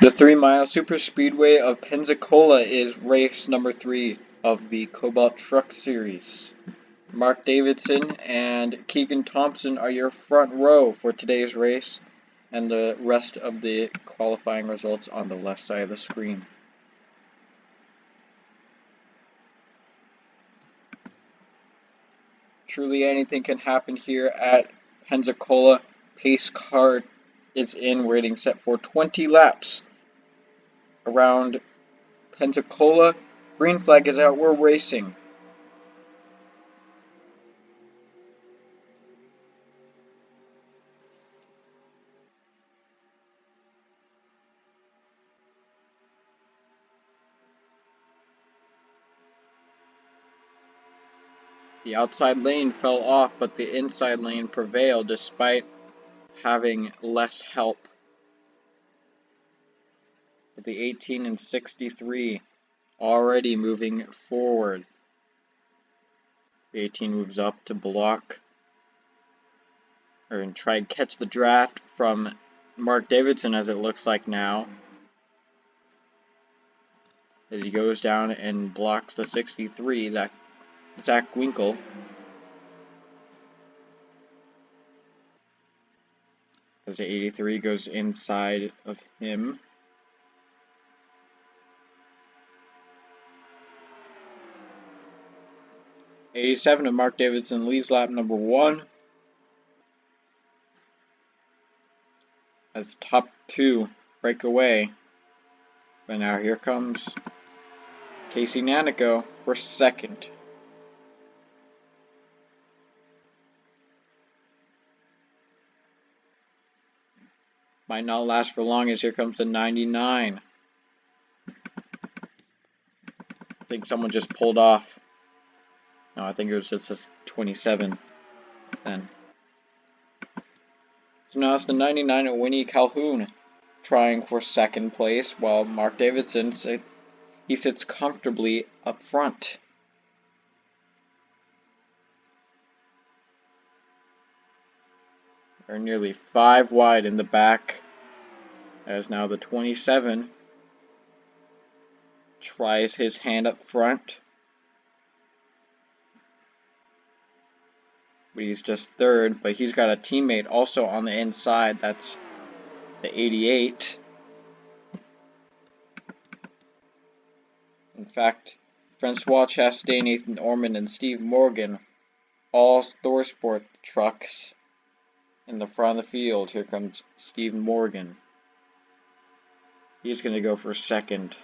The 3-mile superspeedway of Pensacola is race number 3 of the Kobalt Truck Series. Mark Davidson and Keegan Thompson are your front row for today's race, and the rest of the qualifying results on the left side of the screen. Truly anything can happen here at Pensacola. Pace car is in, waiting set for 20 laps around Pensacola. Green flag is out, we're racing. The outside lane fell off, but the inside lane prevailed despite having less help. With the 18 and 63 already moving forward. The 18 moves up to block and try and catch the draft from Mark Davidson, as it looks like now, as he goes down and blocks the 63, that Zach Winkle. As the 83 goes inside of him. '87 of Mark Davidson leads lap number 1. As the top 2 break away. But now here comes Casey Nanico for second. Might not last for long, as here comes the 99. I think someone just pulled off. No, I think it was just a 27 then. So now it's the 99 of Winnie Calhoun trying for second place, while Mark Davidson he sits comfortably up front. They're nearly 5 wide in the back, as now the 27 tries his hand up front. But he's just third, but he's got a teammate also on the inside. That's the 88. In fact, Francois Chastain, Nathan Orman, and Steve Morgan, all ThorSport trucks in the front of the field. Here comes Steve Morgan. He's going to go for second.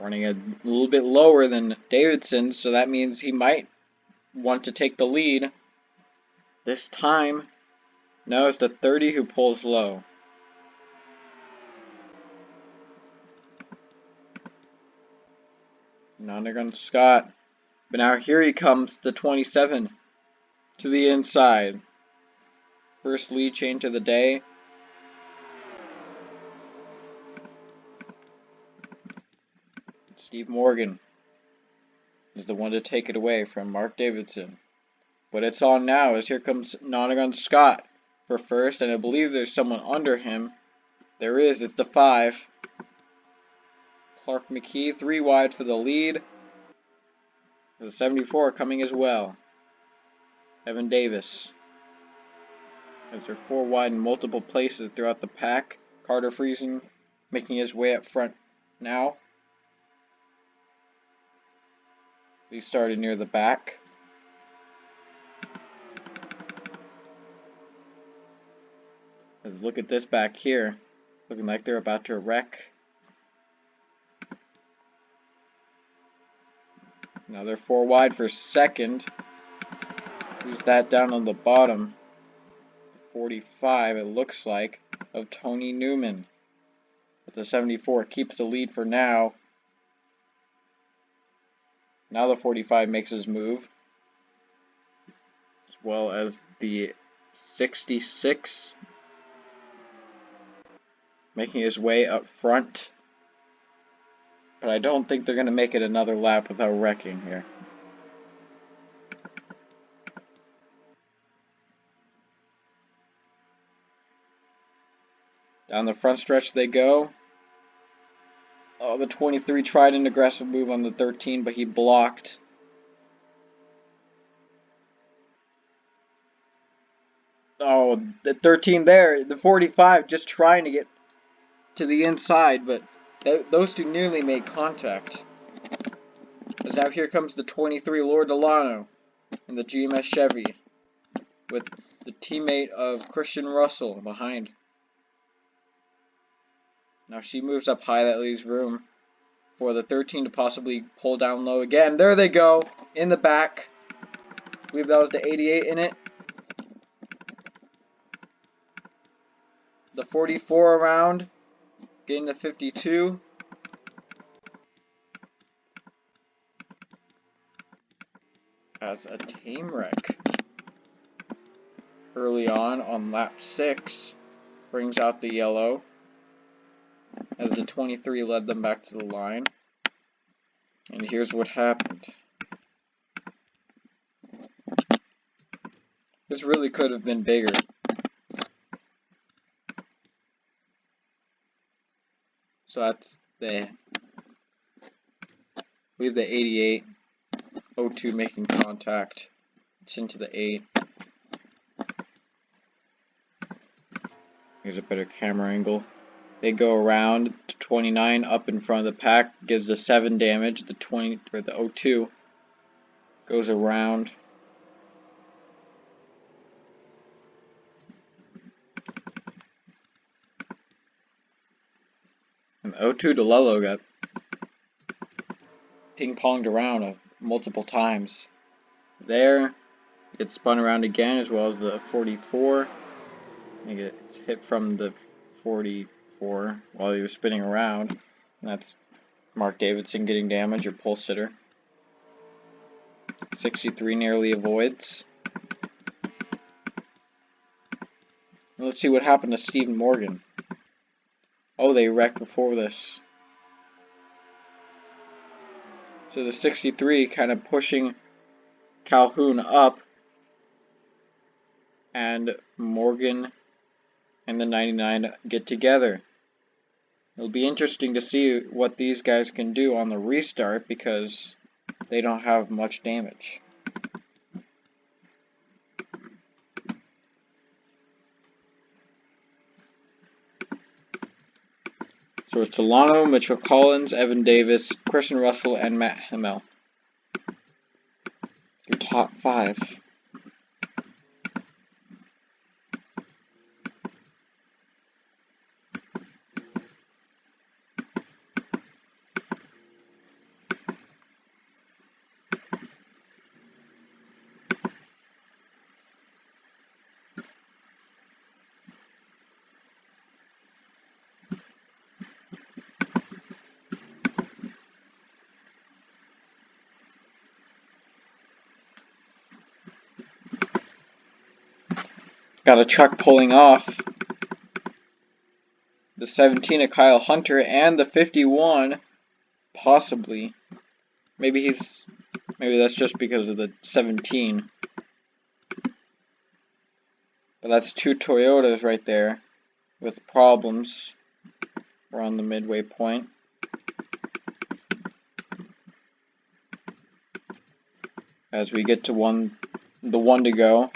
Running a little bit lower than Davidson, so that means he might want to take the lead. This time, no, it's the 30 who pulls low. Nonagon Scott. But now here he comes, the 27 to the inside. First lead change of the day. Steve Morgan is the one to take it away from Mark Davidson. But it's on now, as here comes Nonagon Scott for first, and I believe there's someone under him. There is, it's the 5. Clark McKee, 3 wide for the lead. The 74 coming as well. Evan Davis. As they're 4 wide in multiple places throughout the pack. Carter Friesen making his way up front now. He started near the back. Let's look at this back here. Looking like they're about to wreck. Now they're 4 wide for second. Who's that down on the bottom? 45, it looks like, of Tony Newman. But the 74 keeps the lead for now. Now the 45 makes his move. As well as the 66. Making his way up front. But I don't think they're going to make it another lap without wrecking here. Down the front stretch they go. Oh, the 23 tried an aggressive move on the 13, but he blocked. Oh, the 13 there. The 45 just trying to get to the inside, but those two nearly made contact. As now here comes the 23 Lord Delano in the GMS Chevy with the teammate of Christian Russell behind. Now she moves up high, that leaves room for the 13 to possibly pull down low again. There they go, in the back. I believe that was the 88 in it. The 44 around, getting the 52. As a tame wreck early on lap 6, brings out the yellow as the 23 led them back to the line. And here's what happened. This really could have been bigger. So that's the, I believe the 88, 02 making contact. It's into the 8. Here's a better camera angle. They go around to 29 up in front of the pack, gives the 7 damage. The 20 or the 02 goes around. And the 02 DeLello got ping-ponged around multiple times. There, gets spun around again, as well as the 44. He gets hit from the 44 while he was spinning around. And that's Mark Davidson getting damage, or pole sitter. 63 nearly avoids. And let's see what happened to Stephen Morgan. Oh, they wrecked before this. So the 63 kind of pushing Calhoun up, and Morgan and the 99 get together. It'll be interesting to see what these guys can do on the restart, because they don't have much damage. So it's Delano, Mitchell Collins, Evan Davis, Christian Russell, and Matt Hamill. Your top 5. Got a truck pulling off. The 17 of Kyle Hunter and the 51, possibly. Maybe that's just because of the 17. But that's 2 Toyotas right there with problems around the midway point. As we get to the 1 to go.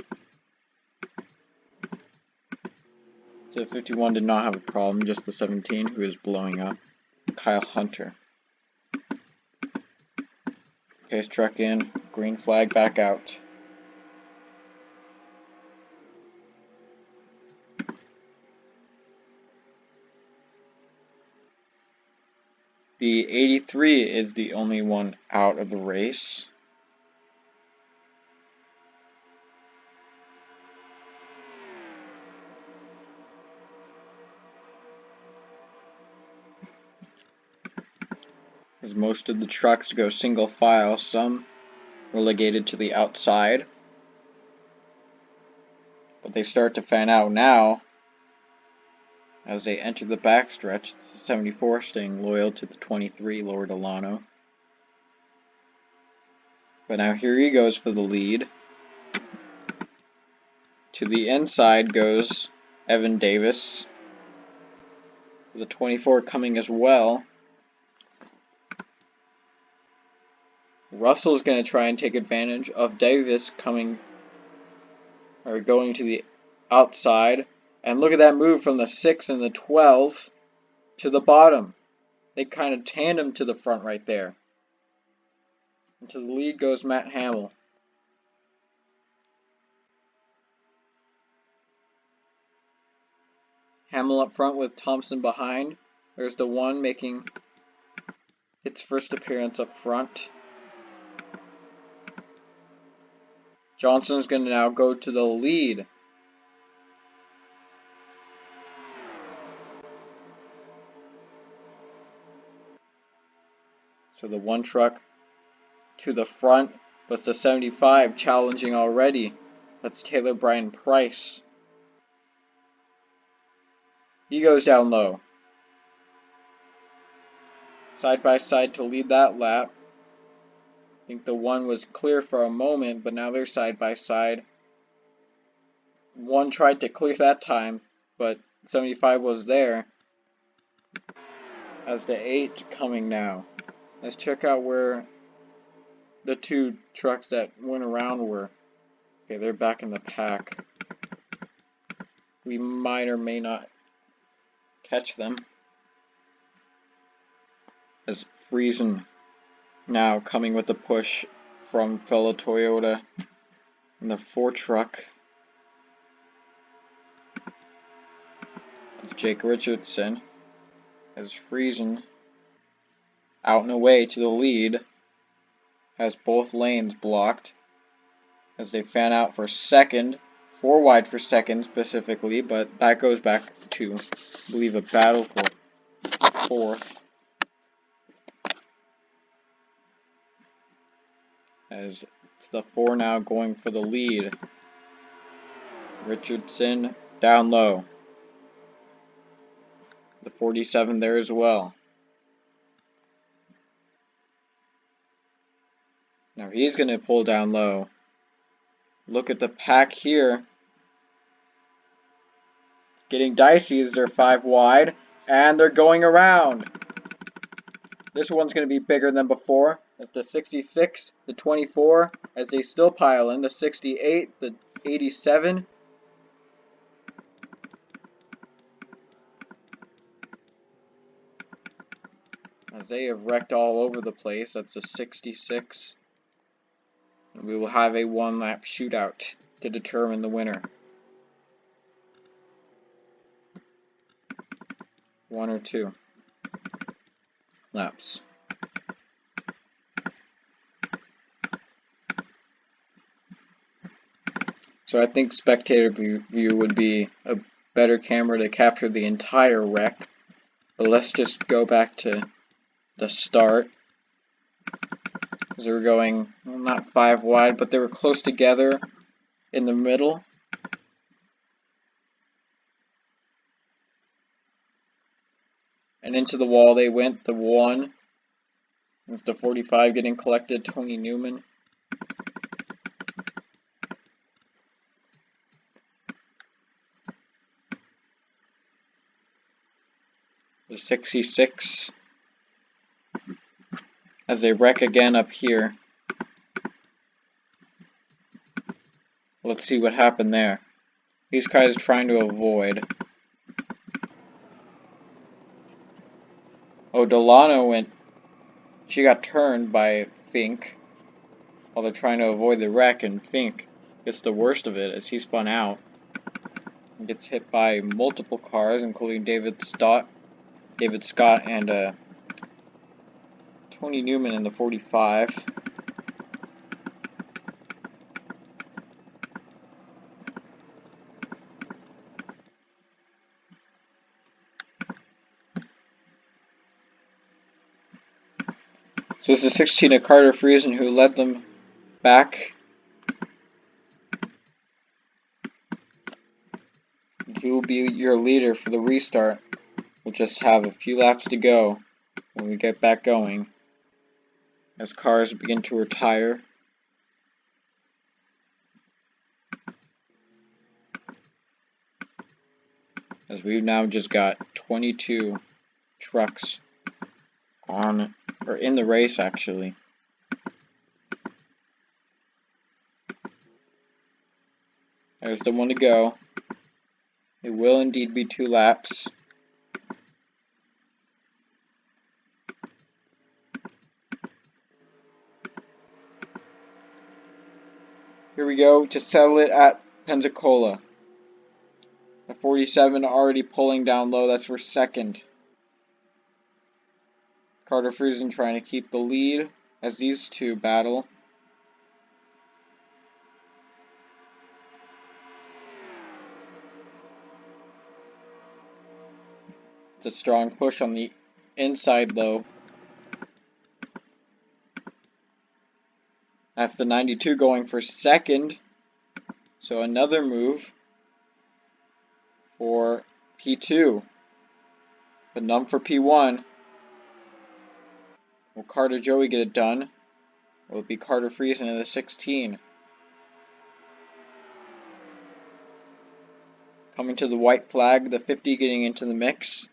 The 51 did not have a problem, just the 17 who is blowing up. Kyle Hunter. Pace truck in, green flag back out. The 83 is the only one out of the race. As most of the trucks go single file, some relegated to the outside. But they start to fan out now as they enter the backstretch. It's the 74 staying loyal to the 23, Lord Delano. But now here he goes for the lead. To the inside goes Evan Davis. The 24 coming as well. Russell's going to try and take advantage of Davis coming, or going to the outside. And look at that move from the 6 and the 12 to the bottom. They kind of tandem to the front right there. And to the lead goes Matt Hamill. Hamill up front with Thompson behind. There's the 1 making its first appearance up front. Johnson's going to now go to the lead. So the 1 truck to the front, but the 75 challenging already. That's Taylor Brian Price. He goes down low. Side by side to lead that lap. I think the 1 was clear for a moment, but now they're side by side. 1 tried to clear that time, but 75 was there. As the 8 coming now. Let's check out where the 2 trucks that went around were. Okay, they're back in the pack. We might or may not catch them. As Friesen now coming with the push from fellow Toyota in the 4 truck. Jake Richardson as Friesen out and away to the lead, has both lanes blocked as they fan out for second, 4 wide for second specifically, but that goes back to, I believe, a battle for 4th. As it's the 4 now going for the lead. Richardson down low. The 47 there as well. Now he's going to pull down low. Look at the pack here. It's getting dicey as they're 5 wide, and they're going around. This one's going to be bigger than before. That's the 66, the 24, as they still pile in. The 68, the 87. As they have wrecked all over the place. That's the 66. And we will have a 1-lap shootout to determine the winner. 1 or 2 laps. So I think spectator view would be a better camera to capture the entire wreck. But let's just go back to the start. As they were going, well, not 5 wide, but they were close together in the middle. And into the wall they went, the 1. It's the 45 getting collected, Tony Newman. The 66. As they wreck again up here. Let's see what happened there. These guys trying to avoid. Oh, Delano went. She got turned by Fink while they're trying to avoid the wreck, and Fink gets the worst of it as he spun out and gets hit by multiple cars, including David Scott, and Tony Newman in the 45. So it's the 16 of Carter Friesen who led them back. He will be your leader for the restart. We'll just have a few laps to go when we get back going. As cars begin to retire. As we've now just got 22 trucks in the race actually. There's the one to go. It will indeed be 2 laps. Here we go to settle it at Pensacola. The 47 already pulling down low. That's for second. Carter Friesen trying to keep the lead as these two battle. It's a strong push on the inside though. That's the 92 going for second. So another move for P2. But none for P1. Will Carter Joey get it done? Will it be Carter Friesen in the 16? Coming to the white flag, the 50 getting into the mix.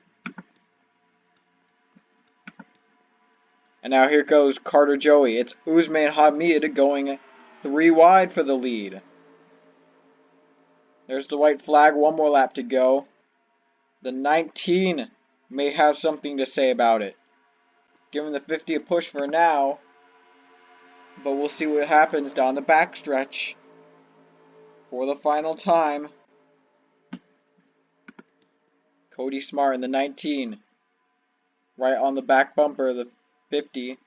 And now here goes Carter Joey. It's Usman Hamid going 3 wide for the lead. There's the white flag, 1 more lap to go. The 19 may have something to say about it. Giving the 50 a push for now. But we'll see what happens down the backstretch for the final time. Cody Smart in the 19. Right on the back bumper of the 50.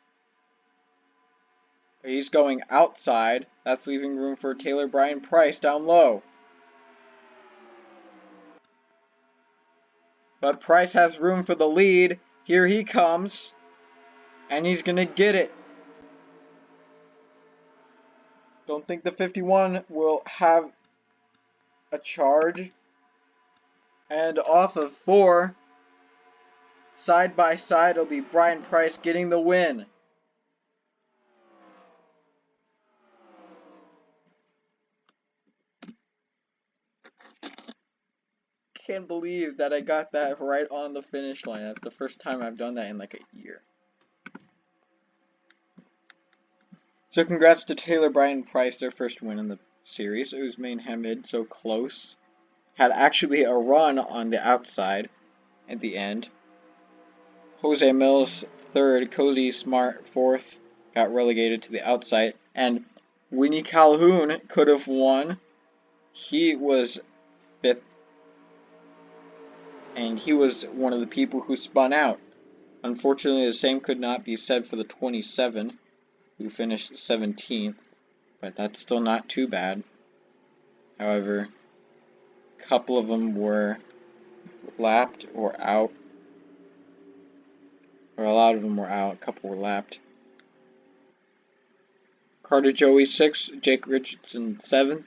He's going outside. That's leaving room for Taylor Brian Price down low. But Price has room for the lead. Here he comes. And he's going to get it. Don't think the 51 will have a charge. And off of 4, side by side, it'll be Brian Price getting the win. Can't believe that I got that right on the finish line. That's the first time I've done that in like a year. So congrats to Taylor Brian Price, their first win in the series. Usman Hamid, so close. Had actually a run on the outside at the end. Jose Mills, 3rd. Cody Smart, 4th. Got relegated to the outside. And Winnie Calhoun could have won. He was 5th. And he was one of the people who spun out. Unfortunately, the same could not be said for the 27, who finished 17th. But that's still not too bad. However, a couple of them were lapped or out. Or a lot of them were out, a couple were lapped. Carter Joey 6th, Jake Richardson 7th.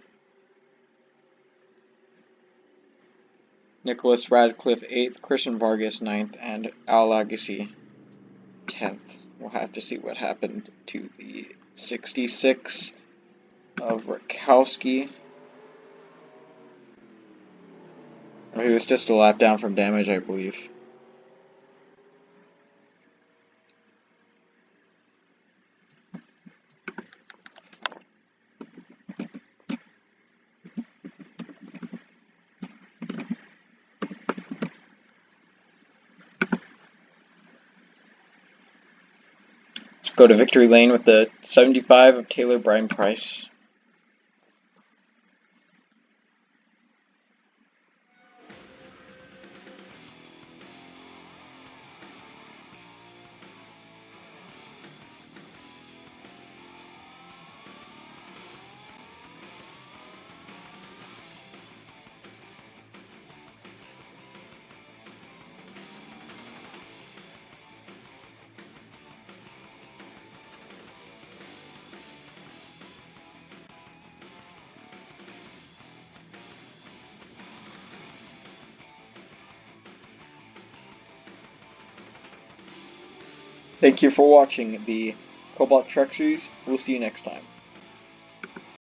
Nicholas Radcliffe 8th, Christian Vargas 9th, and Al Agassi 10th. We'll have to see what happened to the 66 of Rakowski. He was just a lap down from damage, I believe. Let's go to victory lane with the 75 of Taylor Brian Price. Thank you for watching the Kobalt Truck Series. We'll see you next time.